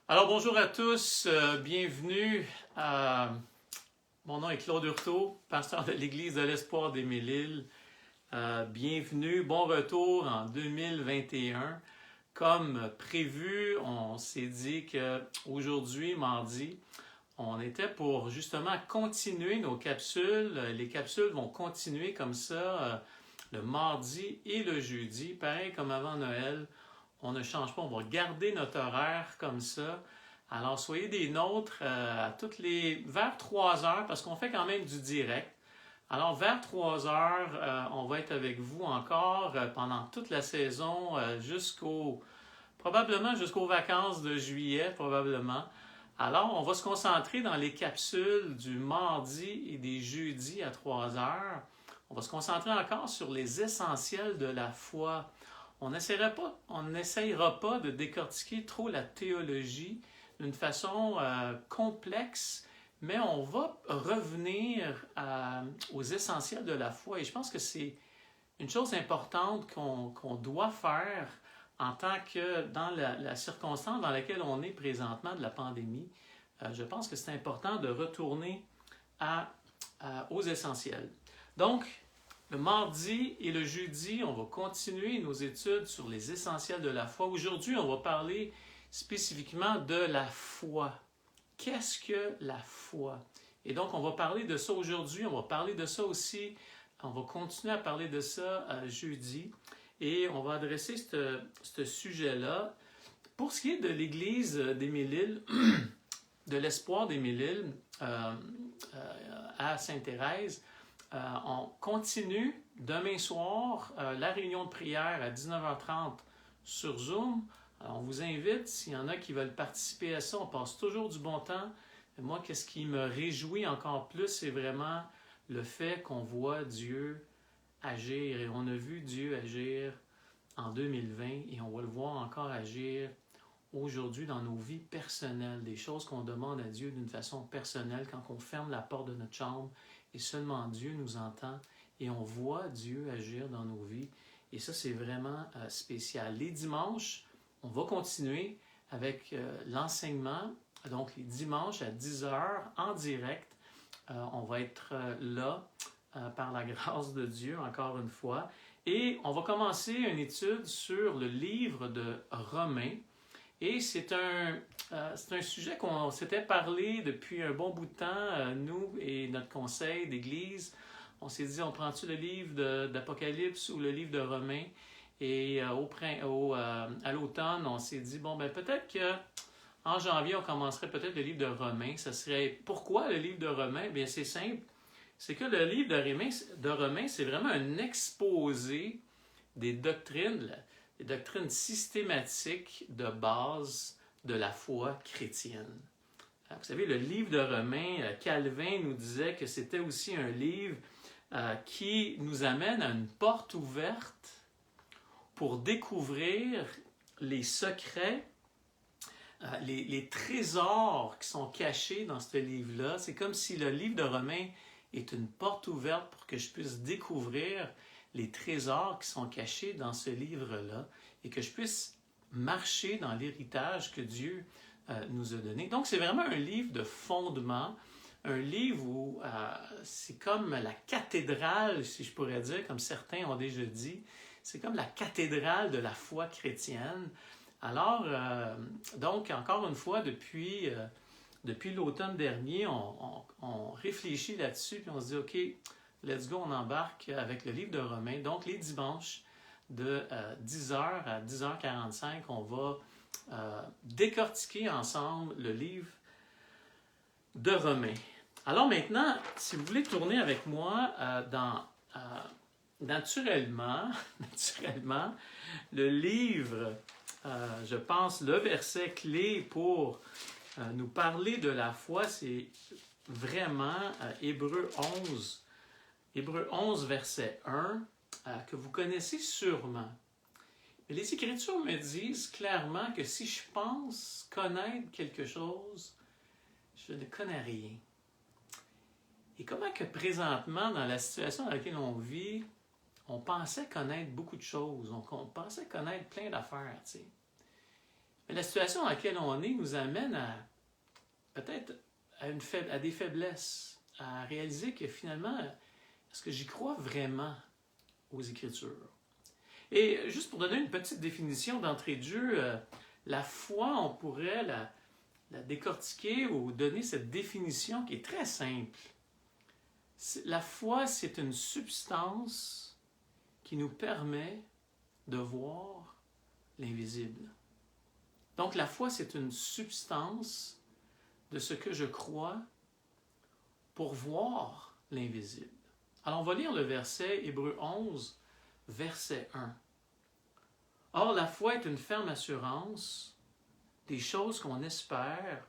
Alors bonjour à tous, bienvenue. Mon nom est Claude Hurtaud, pasteur de l'Église de l'Espoir des Mille-Îles. Bienvenue, bon retour en 2021. Comme prévu, on s'est dit qu'aujourd'hui, mardi, on était pour justement continuer nos capsules. Les capsules vont continuer comme ça le mardi et le jeudi, pareil comme avant Noël. On ne change pas, on va garder notre horaire comme ça. Alors, soyez des nôtres vers 3 heures, parce qu'on fait quand même du direct. Alors, vers 3 heures, on va être avec vous encore pendant toute la saison, probablement jusqu'aux vacances de juillet, probablement. Alors, on va se concentrer dans les capsules du mardi et des jeudis à 3 heures. On va se concentrer encore sur les essentiels de la foi. On n'essayera pas de décortiquer trop la théologie d'une façon complexe, mais on va revenir aux essentiels de la foi. Et je pense que c'est une chose importante qu'on doit faire en tant que dans la circonstance dans laquelle on est présentement de la pandémie. Je pense que c'est important de retourner aux essentiels. Donc, le mardi et le jeudi, on va continuer nos études sur les essentiels de la foi. Aujourd'hui, on va parler spécifiquement de la foi. Qu'est-ce que la foi? Et donc, on va parler de ça aujourd'hui. On va parler de ça aussi. On va continuer à parler de ça jeudi. Et on va adresser ce sujet-là. Pour ce qui est de l'Église des Mille-Îles, de l'Espoir des Mille-Îles à Sainte-Thérèse, on continue demain soir la réunion de prière à 19h30 sur Zoom. Alors, on vous invite, s'il y en a qui veulent participer à ça, on passe toujours du bon temps. Et moi, qu'est-ce qui me réjouit encore plus, c'est vraiment le fait qu'on voit Dieu agir. Et on a vu Dieu agir en 2020 et on va le voir encore agir aujourd'hui dans nos vies personnelles. Des choses qu'on demande à Dieu d'une façon personnelle quand on ferme la porte de notre chambre et seulement Dieu nous entend et on voit Dieu agir dans nos vies. Et ça, c'est vraiment spécial. Les dimanches, on va continuer avec l'enseignement. Donc, les dimanches à 10h en direct, on va être là par la grâce de Dieu, encore une fois. Et on va commencer une étude sur le livre de Romains. Et c'est un sujet qu'on s'était parlé depuis un bon bout de temps, nous et notre conseil d'église. On s'est dit, on prend-tu le livre d'Apocalypse ou le livre de Romains? Et à l'automne, on s'est dit, bon, ben peut-être qu'en janvier, on commencerait peut-être le livre de Romains. Ça serait, pourquoi le livre de Romains? Bien, c'est simple. C'est que le livre de Romains, c'est vraiment un exposé des doctrines systématiques de base de la foi chrétienne. Vous savez, le livre de Romains, Calvin nous disait que c'était aussi un livre qui nous amène à une porte ouverte pour découvrir les secrets, les trésors qui sont cachés dans ce livre-là. C'est comme si le livre de Romains est une porte ouverte pour que je puisse découvrir les trésors qui sont cachés dans ce livre-là et que je puisse marcher dans l'héritage que Dieu nous a donné. Donc, c'est vraiment un livre de fondement, un livre où c'est comme la cathédrale, si je pourrais dire, comme certains ont déjà dit, c'est comme la cathédrale de la foi chrétienne. Alors, donc, encore une fois, depuis l'automne dernier, on réfléchit là-dessus, puis on se dit, OK, let's go, on embarque avec le livre de Romains. Donc, les dimanches de 10h à 10h45, on va décortiquer ensemble le livre de Romains. Alors maintenant, si vous voulez tourner avec moi naturellement, le livre, je pense, le verset clé pour nous parler de la foi, c'est vraiment Hébreux 11, verset 1, que vous connaissez sûrement. Mais les Écritures me disent clairement que si je pense connaître quelque chose, je ne connais rien. Et comment que présentement, dans la situation dans laquelle on vit, on pensait connaître beaucoup de choses, on pensait connaître plein d'affaires, tu sais. Mais la situation dans laquelle on est nous amène à peut-être à des faiblesses, à réaliser que finalement, est-ce que j'y crois vraiment aux Écritures? Et juste pour donner une petite définition d'entrée de jeu, la foi, on pourrait la décortiquer ou donner cette définition qui est très simple. La foi, c'est une substance qui nous permet de voir l'invisible. Donc la foi, c'est une substance de ce que je crois pour voir l'invisible. Alors on va lire le verset Hébreux 11, verset 1. Or, la foi est une ferme assurance des choses qu'on espère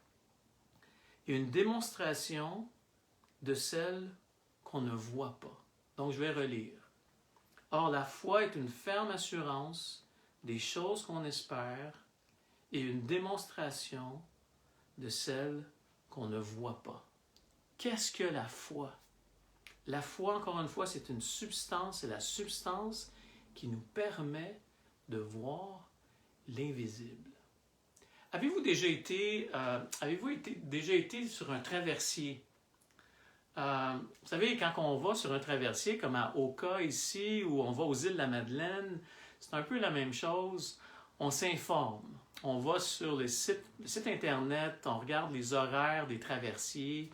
et une démonstration de celles qu'on ne voit pas. Donc, je vais relire. Or, la foi est une ferme assurance des choses qu'on espère et une démonstration de celles qu'on ne voit pas. Qu'est-ce que la foi? La foi, encore une fois, c'est une substance, c'est la substance qui nous permet de voir l'invisible. Avez-vous déjà été sur un traversier? Vous savez, quand on va sur un traversier, comme à Oka ici, ou on va aux îles de la Madeleine, c'est un peu la même chose. On s'informe. On va sur le site Internet, on regarde les horaires des traversiers,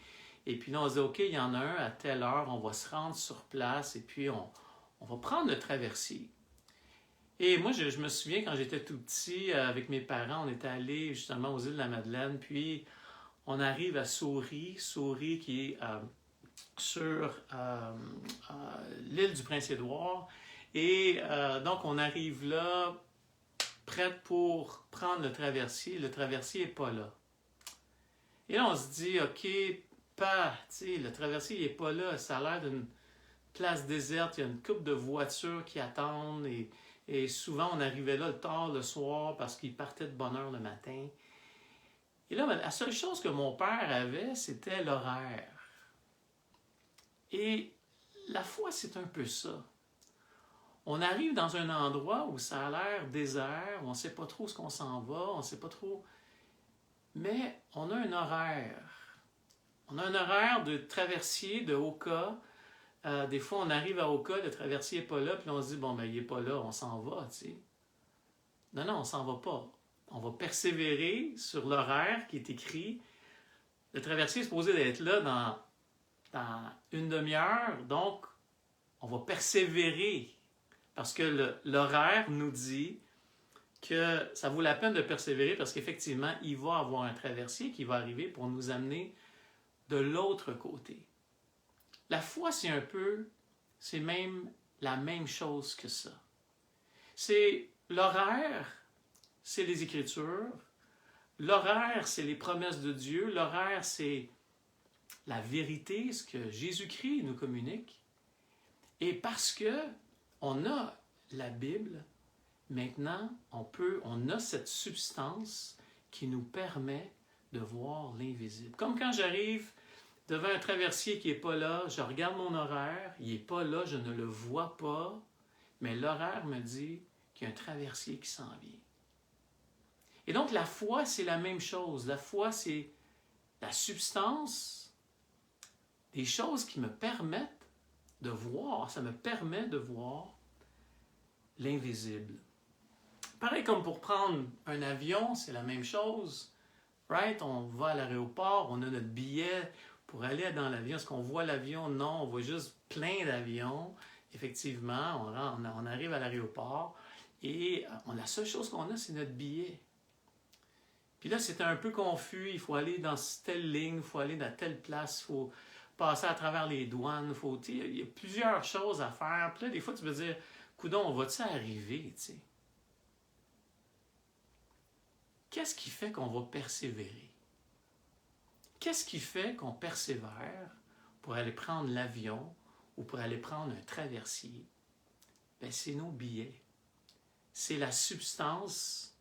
et puis là, on se dit, OK, il y en a un à telle heure, on va se rendre sur place, et puis on va prendre le traversier. Et moi, je me souviens, quand j'étais tout petit, avec mes parents, on était allés justement aux îles de la Madeleine, puis on arrive à Souris qui est sur l'île du Prince-Édouard, et donc on arrive là, prête pour prendre le traversier n'est pas là. Et là, on se dit, OK, le traversier n'est pas là, ça a l'air d'une place déserte, il y a une couple de voitures qui attendent, et souvent, on arrivait là tard le soir parce qu'il partait de bonne heure le matin. Et là, la seule chose que mon père avait, c'était l'horaire. Et la foi, c'est un peu ça. On arrive dans un endroit où ça a l'air désert, où on ne sait pas trop ce qu'on s'en va, on ne sait pas trop... Mais on a un horaire. On a un horaire de traversier de Oka. Des fois, on arrive à Oka, le traversier n'est pas là, puis on se dit, bon, ben, il n'est pas là, on s'en va, tu sais. Non, on ne s'en va pas. On va persévérer sur l'horaire qui est écrit. Le traversier est supposé d'être là dans une demi-heure, donc on va persévérer. Parce que l'horaire nous dit que ça vaut la peine de persévérer parce qu'effectivement, il va y avoir un traversier qui va arriver pour nous amener de l'autre côté. La foi, c'est même la même chose que ça. C'est l'horaire, c'est les Écritures. L'horaire, c'est les promesses de Dieu. L'horaire, c'est la vérité, ce que Jésus-Christ nous communique. Et parce que on a la Bible, maintenant, on a cette substance qui nous permet de voir l'invisible. Comme quand j'arrive devant un traversier qui n'est pas là, je regarde mon horaire, il n'est pas là, je ne le vois pas, mais l'horaire me dit qu'il y a un traversier qui s'en vient. Et donc la foi, c'est la même chose. La foi, c'est la substance des choses qui me permettent de voir, ça me permet de voir l'invisible. Pareil comme pour prendre un avion, c'est la même chose. Right? On va à l'aéroport, on a notre billet pour aller dans l'avion. Est-ce qu'on voit l'avion? Non, on voit juste plein d'avions. Effectivement, on arrive à l'aéroport et la seule chose qu'on a, c'est notre billet. Puis là, c'était un peu confus. Il faut aller dans telle ligne, il faut aller dans telle place, il faut passer à travers les douanes. Il y a plusieurs choses à faire. Puis là, des fois, tu veux dire, coudonc, on va-tu arriver, tu sais? Qu'est-ce qui fait qu'on va persévérer? Qu'est-ce qui fait qu'on persévère pour aller prendre l'avion ou pour aller prendre un traversier? Bien, c'est nos billets. C'est la substance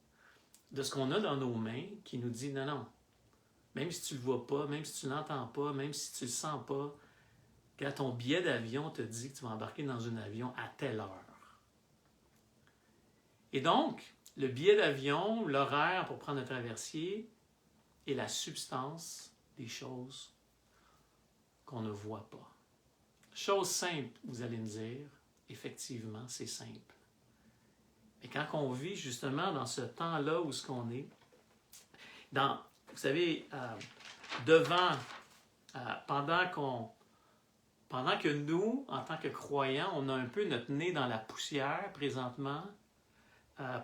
de ce qu'on a dans nos mains qui nous dit non, même si tu ne le vois pas, même si tu ne l'entends pas, même si tu ne le sens pas, quand ton billet d'avion te dit que tu vas embarquer dans un avion à telle heure. Et donc, le billet d'avion, l'horaire pour prendre le traversier et la substance des choses qu'on ne voit pas. Chose simple, vous allez me dire, effectivement, c'est simple. Mais quand on vit justement dans ce temps-là où ce qu'on est, vous savez, pendant que nous, en tant que croyants, on a un peu notre nez dans la poussière présentement,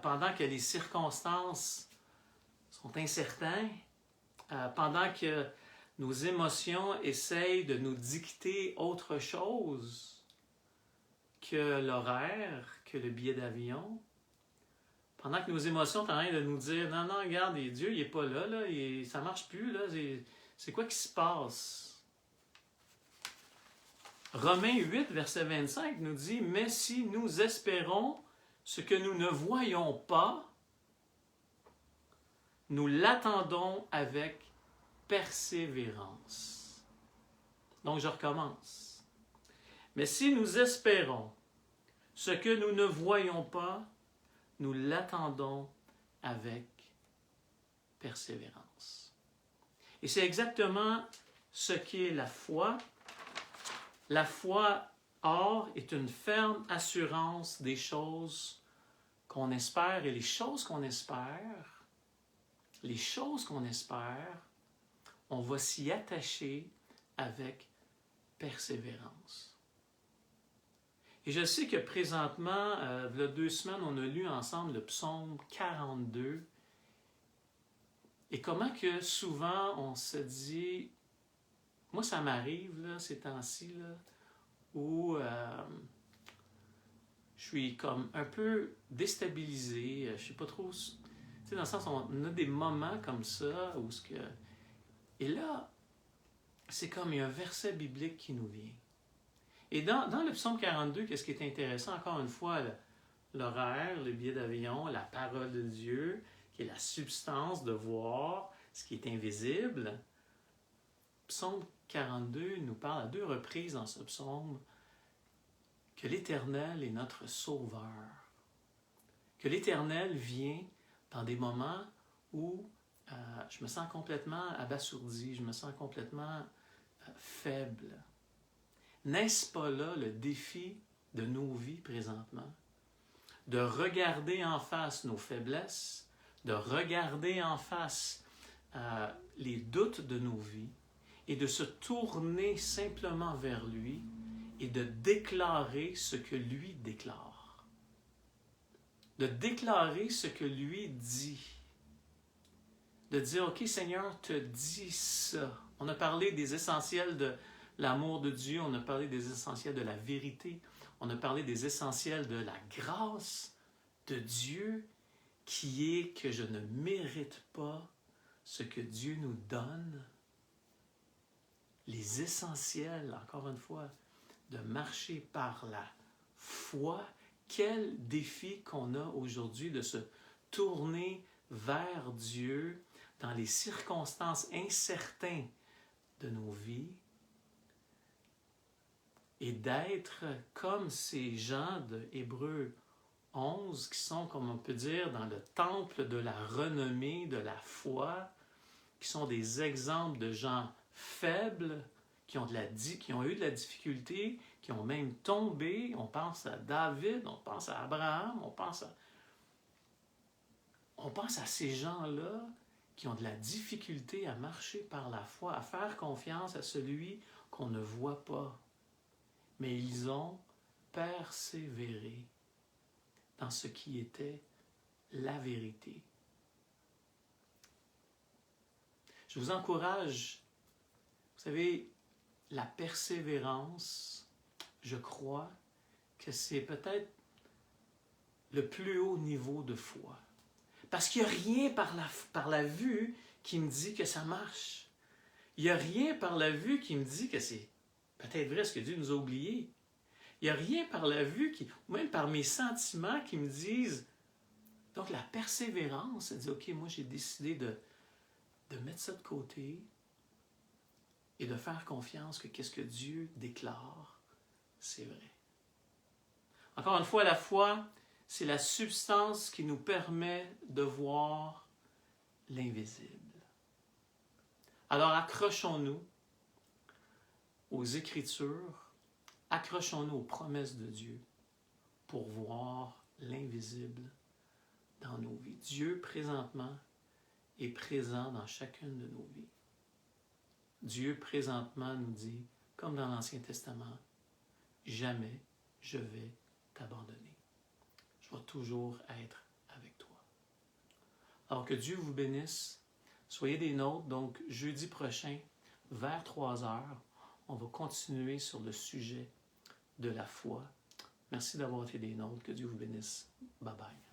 pendant que les circonstances sont incertaines, pendant que nos émotions essayent de nous dicter autre chose que l'horaire, que le billet d'avion, pendant que nos émotions sont en train de nous dire « Non, non, regarde, Dieu, il n'est pas là, ça ne marche plus, là, c'est quoi qui se passe? » Romains 8, verset 25 nous dit « Mais si nous espérons ce que nous ne voyons pas, nous l'attendons avec persévérance. » Donc, je recommence. « Mais si nous espérons ce que nous ne voyons pas, nous l'attendons avec persévérance. » Et c'est exactement ce qu'est la foi. La foi, or, est une ferme assurance des choses qu'on espère, et les choses qu'on espère, on va s'y attacher avec persévérance. Et je sais que présentement, il y a 2 semaines, on a lu ensemble le psaume 42. Et comment que souvent on se dit, moi ça m'arrive là, ces temps-ci, là, où je suis comme un peu déstabilisé, je ne sais pas trop, tu sais, dans le sens, on a des moments comme ça, où ce que... Et là, c'est comme il y a un verset biblique qui nous vient. Et dans le psaume 42, qu'est-ce qui est intéressant, encore une fois, l'horaire, le billet d'avion, la parole de Dieu, qui est la substance de voir ce qui est invisible. Psaume 42 nous parle à 2 reprises dans ce psaume que l'Éternel est notre sauveur. Que l'Éternel vient dans des moments où je me sens complètement abasourdi, je me sens complètement faible. N'est-ce pas là le défi de nos vies présentement? De regarder en face nos faiblesses, de regarder en face les doutes de nos vies et de se tourner simplement vers lui et de déclarer ce que lui déclare. De déclarer ce que lui dit. De dire, OK, Seigneur, te dis ça. On a parlé des essentiels de l'amour de Dieu, on a parlé des essentiels de la vérité, on a parlé des essentiels de la grâce de Dieu, qui est que je ne mérite pas ce que Dieu nous donne. Les essentiels, encore une fois, de marcher par la foi. Quel défi qu'on a aujourd'hui de se tourner vers Dieu dans les circonstances incertaines de nos vies et d'être comme ces gens de Hébreux 11 qui sont, comme on peut dire, dans le temple de la renommée, de la foi, qui sont des exemples de gens faibles, qui ont eu de la difficulté, qui ont même tombé. On pense à David, on pense à Abraham, on pense à ces gens-là qui ont de la difficulté à marcher par la foi, à faire confiance à celui qu'on ne voit pas. Mais ils ont persévéré dans ce qui était la vérité. Je vous encourage, vous savez, la persévérance, je crois que c'est peut-être le plus haut niveau de foi. Parce qu'il n'y a rien par la vue qui me dit que ça marche. Il n'y a rien par la vue qui me dit que c'est peut-être vrai ce que Dieu nous a oublié. Il n'y a rien par la vue, ou même par mes sentiments qui me disent... Donc la persévérance, elle dit, OK, moi j'ai décidé de mettre ça de côté et de faire confiance que qu'est-ce que Dieu déclare, c'est vrai. Encore une fois, la foi, c'est la substance qui nous permet de voir l'invisible. Alors accrochons-nous aux Écritures, accrochons-nous aux promesses de Dieu pour voir l'invisible dans nos vies. Dieu, présentement, est présent dans chacune de nos vies. Dieu, présentement, nous dit, comme dans l'Ancien Testament, « Jamais je vais t'abandonner. Je vais toujours être avec toi. » Alors que Dieu vous bénisse. Soyez des nôtres. Donc, jeudi prochain, vers 3 heures, on va continuer sur le sujet de la foi. Merci d'avoir été des nôtres. Que Dieu vous bénisse. Bye bye.